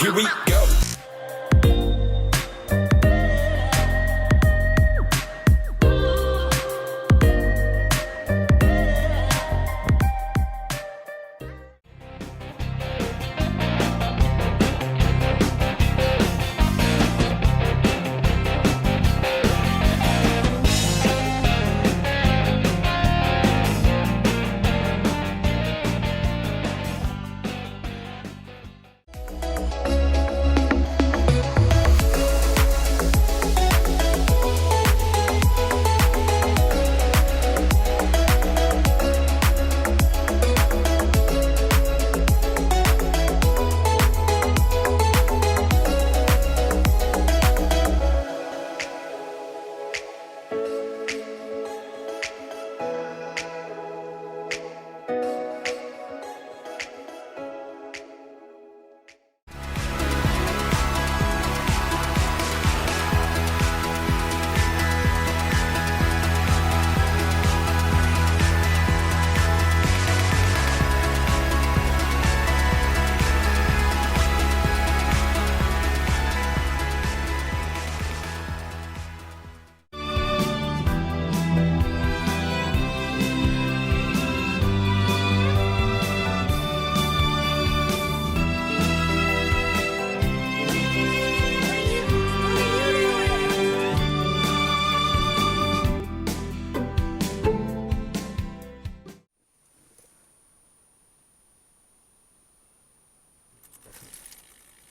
Here we go.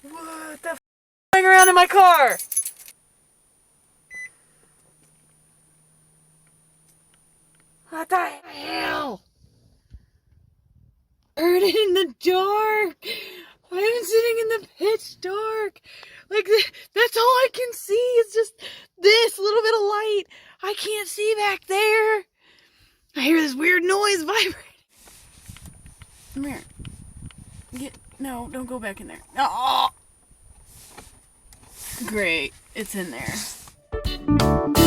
What the f going around in my car? What the hell? I heard it in the dark. I'm sitting in the pitch dark. Like, that's all I can see is just this little bit of light. I can't see back there. I hear this weird noise vibrating. Come here. No, don't go back in there. Oh! Great, it's in there.